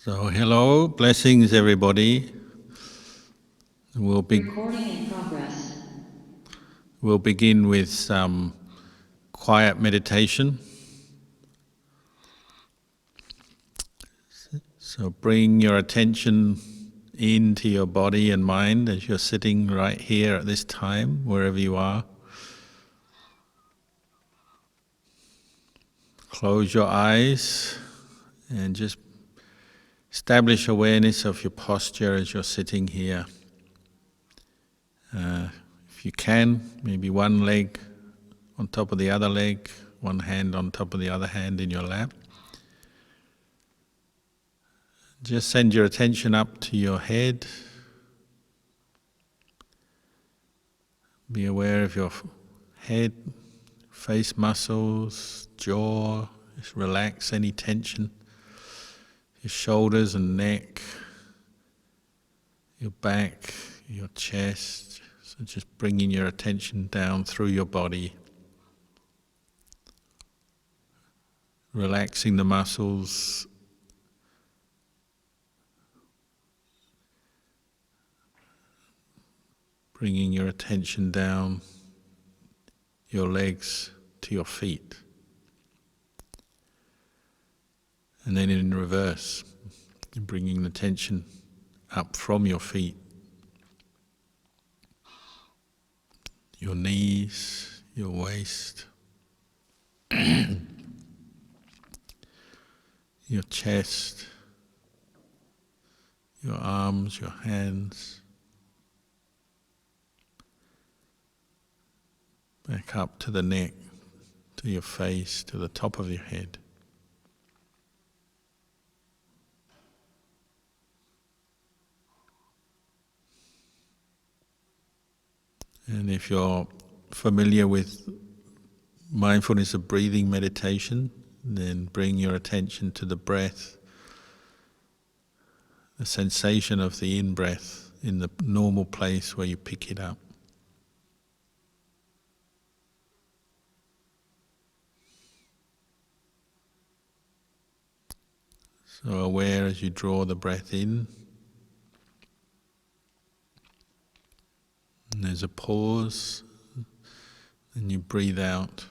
So hello, blessings everybody. Recording in progress. We'll begin with some quiet meditation. So bring your attention into your body and mind as you're sitting right here at this time, wherever you are. Close your eyes and just establish awareness of your posture as you're sitting here. If you can, maybe one leg on top of the other leg, one hand on top of the other hand in your lap. Just send your attention up to your head. Be aware of your head, face muscles, jaw. Just relax any tension. Your shoulders and neck, your back, your chest. So just bringing your attention down through your body. Relaxing the muscles. Bringing your attention down your legs to your feet. And then in reverse, bringing the attention up from your feet, your knees, your waist, your chest, your arms, your hands, back up to the neck, to your face, to the top of your head. And if you're familiar with mindfulness of breathing meditation, then bring your attention to the breath, the sensation of the in-breath in the normal place where you pick it up. So aware as you draw the breath in, and there's a pause, and you breathe out.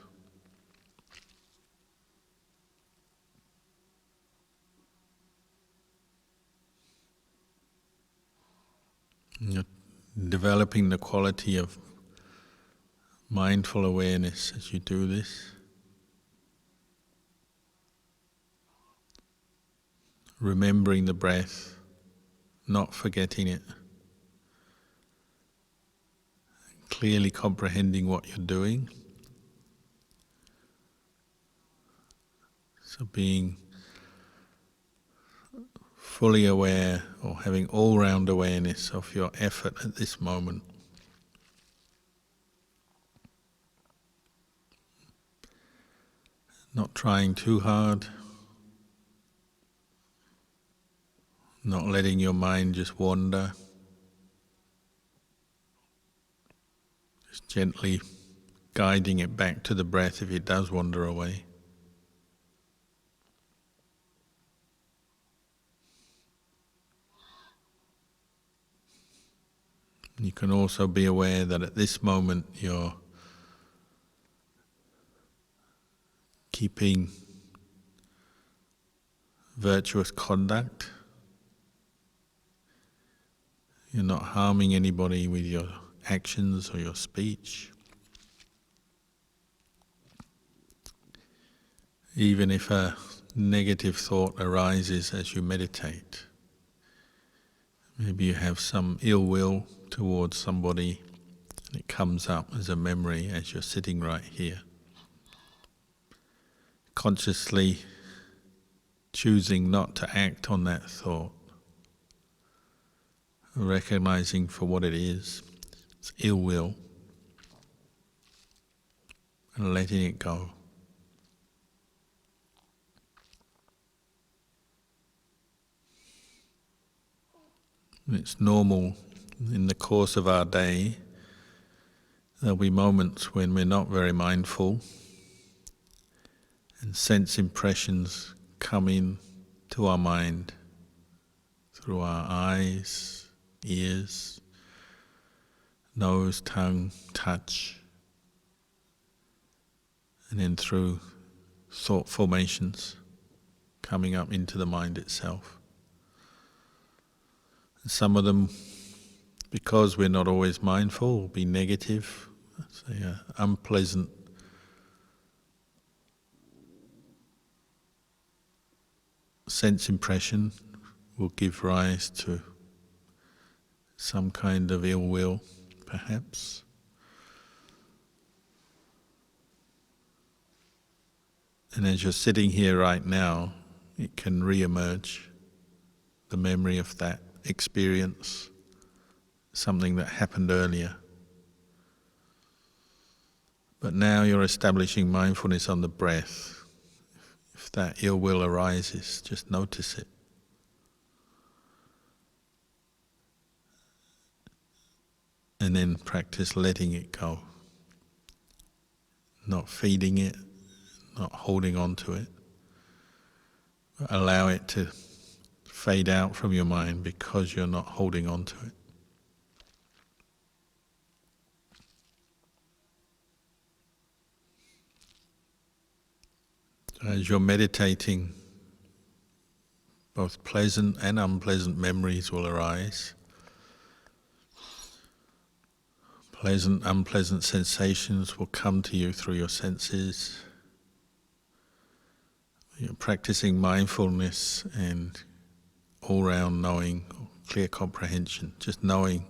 And you're developing the quality of mindful awareness as you do this. Remembering the breath, not forgetting it. Clearly comprehending what you're doing. So being fully aware or having all-round awareness of your effort at this moment. Not trying too hard. Not letting your mind just wander. Just gently guiding it back to the breath if it does wander away. You can also be aware that at this moment you're keeping virtuous conduct. You're not harming anybody with your actions or your speech. Even if a negative thought arises as you meditate, maybe you have some ill will towards somebody and it comes up as a memory as you're sitting right here. Consciously choosing not to act on that thought. Recognizing for what it is, it's ill will, and letting it go. It's normal in the course of our day, there'll be moments when we're not very mindful, and sense impressions come in to our mind through our eyes, ears, nose, tongue, touch, and then through thought formations coming up into the mind itself. And some of them, because we're not always mindful, will be negative, say unpleasant sense impression will give rise to some kind of ill will, perhaps. And as you're sitting here right now, it can re-emerge, the memory of that experience, something that happened earlier. But now you're establishing mindfulness on the breath. If that ill will arises, just notice it. And then practice letting it go. Not feeding it, not holding on to it. Allow it to fade out from your mind because you're not holding on to it. As you're meditating, both pleasant and unpleasant memories will arise. Pleasant, unpleasant sensations will come to you through your senses. You're practicing mindfulness and all-round knowing, clear comprehension, just knowing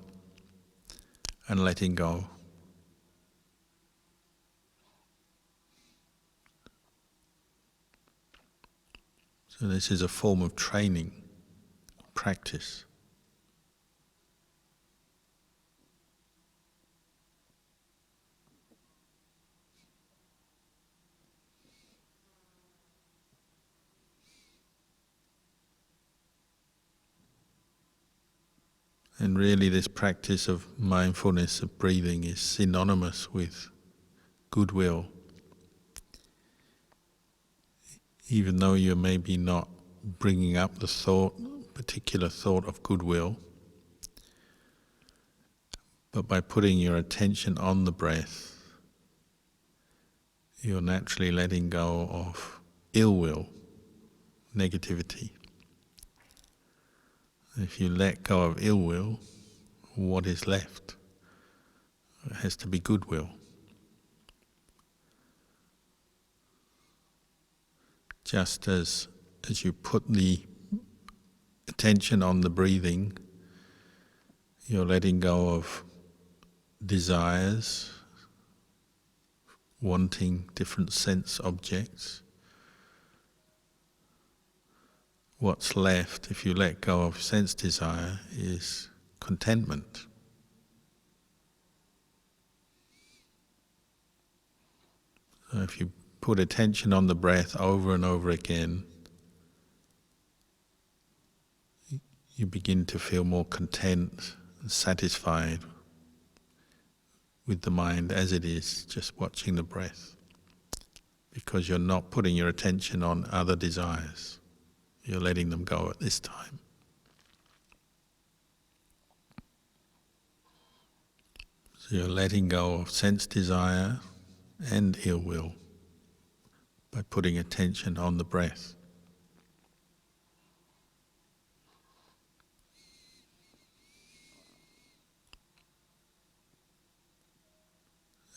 and letting go. So this is a form of training, practice. And really this practice of mindfulness, of breathing, is synonymous with goodwill. Even though you're maybe not bringing up the particular thought of goodwill, but by putting your attention on the breath, you're naturally letting go of ill will, negativity. If you let go of ill will, what is left? It has to be goodwill. Just as you put the attention on the breathing, you're letting go of desires, wanting different sense objects. What's left, if you let go of sense desire, is contentment. So if you put attention on the breath over and over again, you begin to feel more content and satisfied with the mind as it is, just watching the breath, because you're not putting your attention on other desires. You're letting them go at this time. So you're letting go of sense desire and ill will by putting attention on the breath.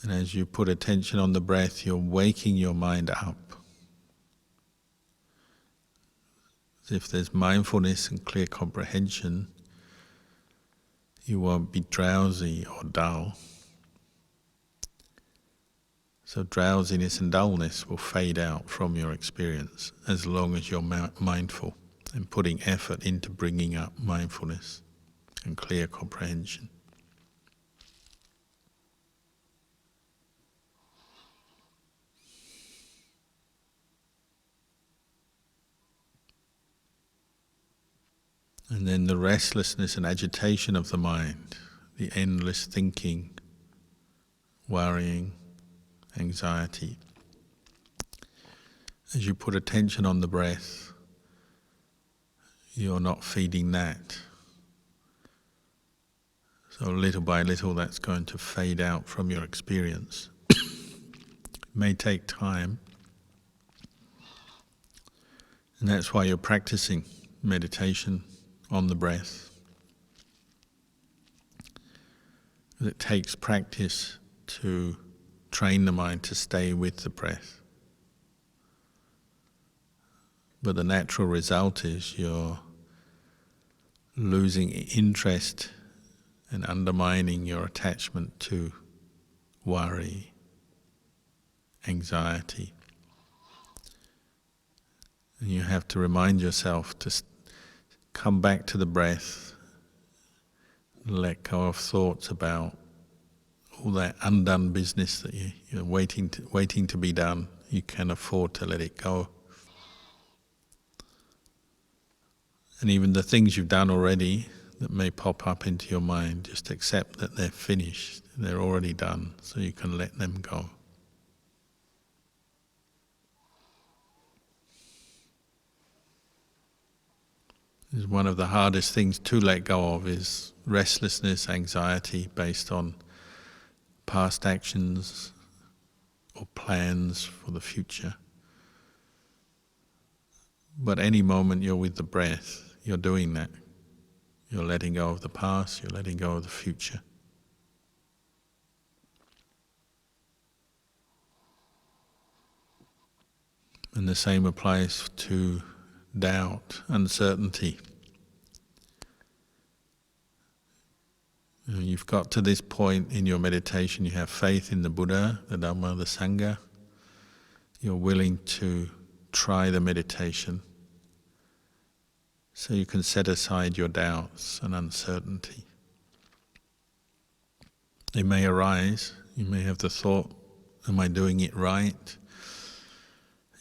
And as you put attention on the breath, you're waking your mind up. As if there's mindfulness and clear comprehension, you won't be drowsy or dull. So drowsiness and dullness will fade out from your experience as long as you're mindful and putting effort into bringing up mindfulness and clear comprehension. And then the restlessness and agitation of the mind, the endless thinking, worrying, anxiety. As you put attention on the breath, you're not feeding that. So little by little that's going to fade out from your experience. It may take time, and that's why you're practicing meditation on the breath. It takes practice to train the mind to stay with the breath. But the natural result is you're losing interest and undermining your attachment to worry, anxiety. And you have to remind yourself to come back to the breath, let go of thoughts about all that undone business that you're waiting to be done. You can afford to let it go. And even the things you've done already that may pop up into your mind, just accept that they're finished, they're already done, so you can let them go. One of the hardest things to let go of is restlessness, anxiety based on past actions or plans for the future. But any moment you're with the breath, you're doing that. You're letting go of the past, you're letting go of the future. And the same applies to doubt, uncertainty. You've got to this point in your meditation, you have faith in the Buddha, the Dhamma, the Sangha. You're willing to try the meditation so you can set aside your doubts and uncertainty. They may arise. You may have the thought, am I doing it right?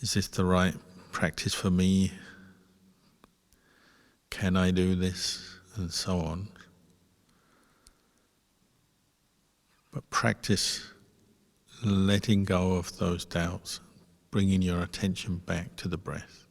Is this the right practice for me? Can I do this? And so on. But practice letting go of those doubts, bringing your attention back to the breath.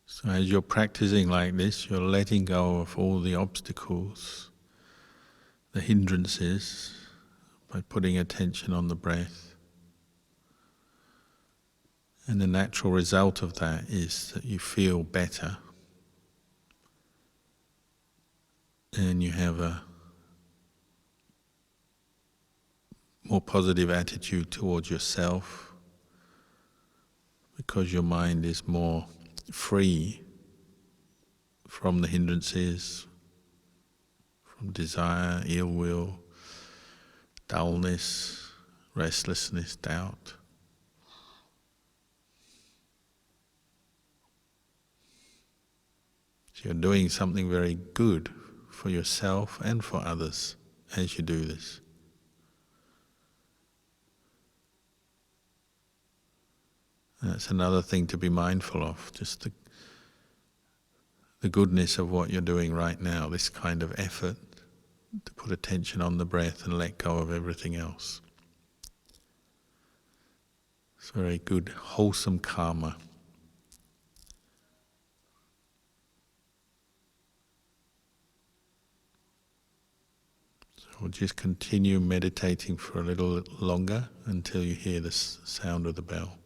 So as you're practicing like this, you're letting go of all the obstacles, the hindrances, by putting attention on the breath. And the natural result of that is that you feel better and you have a more positive attitude towards yourself because your mind is more free from the hindrances, from desire, ill will, dullness, restlessness, doubt. So you're doing something very good for yourself and for others as you do this. That's another thing to be mindful of, just the goodness of what you're doing right now, this kind of effort to put attention on the breath and let go of everything else. It's very good, wholesome karma. So we'll just continue meditating for a little longer until you hear the sound of the bell.